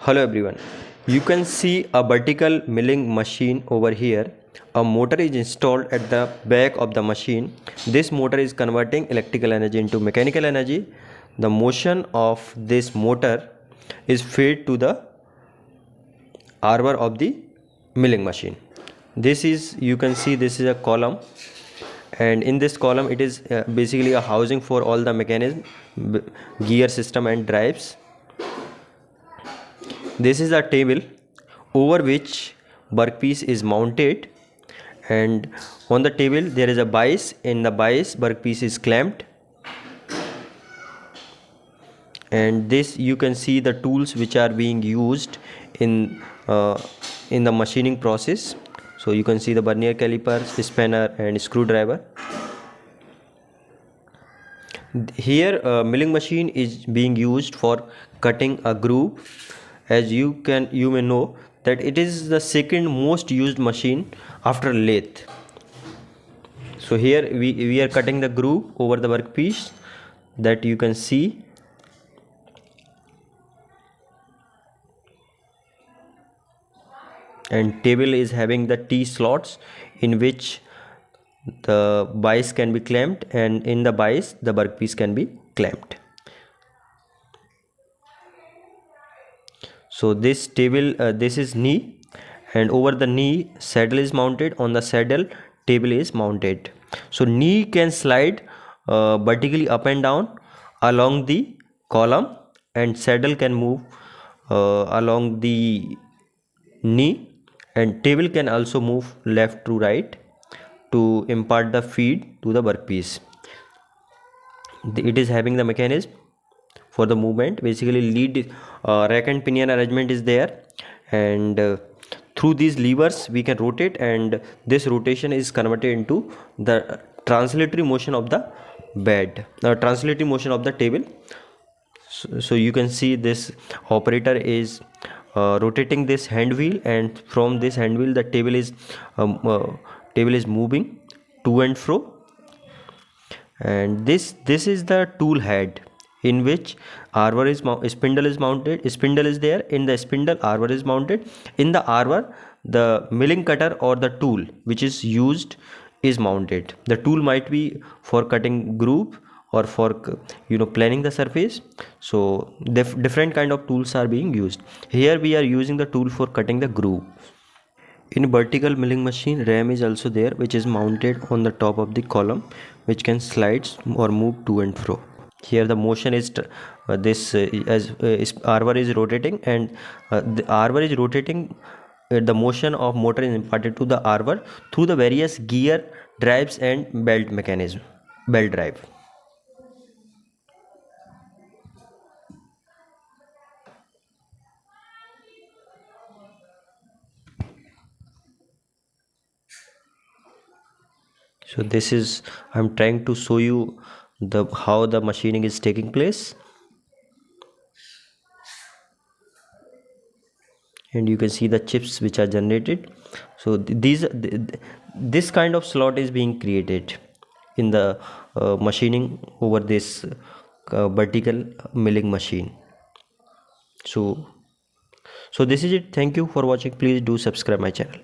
Hello everyone. You can see a vertical milling machine over here. A motor is installed at the back of the machine. This motor is converting electrical energy into mechanical energy. The motion of this motor is fed to the arbor of the milling machine. This is, you can see, this is a column, and in this column it is basically a housing for all the mechanism, gear system and drives. This is a table over which workpiece is mounted, and on the table there is a bias. In the bias, workpiece is clamped, and this you can see the tools which are being used in the machining process. So you can see the vernier caliper, spanner and screwdriver. Here milling machine is being used for cutting a groove. As you may know that it is the second most used machine after lathe. So here we are cutting the groove over the workpiece, that you can see. And table is having the T slots in which the bias can be clamped, and in the bias the workpiece can be clamped. So this table, this is knee, and over the knee saddle is mounted. On the saddle table is mounted. So knee can slide vertically up and down along the column, and saddle can move along the knee, and table can also move left to right to impart the feed to the workpiece. It is having the mechanism for the movement. Basically lead, rack and pinion arrangement is there, and through these levers we can rotate, and this rotation is converted into the translatory motion of the bed, translatory motion of the table. So you can see this operator is rotating this hand wheel, and from this hand wheel the table is moving to and fro. And this is the tool head, in which arbor is spindle is mounted. Spindle is there. In the spindle, arbor is mounted. In the arbor, the milling cutter or the tool which is used is mounted. The tool might be for cutting groove or for planing the surface. So different kind of tools are being used. Here we are using the tool for cutting the groove. In vertical milling machine, ram is also there, which is mounted on the top of the column, which can slide or move to and fro. Here the motion is arbor is rotating, and the arbor is rotating. The motion of motor is imparted to the arbor through the various gear, drives and belt mechanism, belt drive. So this is, I'm trying to show you how the machining is taking place. And you can see the chips which are generated. So this kind of slot is being created in the machining over this vertical milling machine. So this is it. Thank you for watching. Please do subscribe my channel.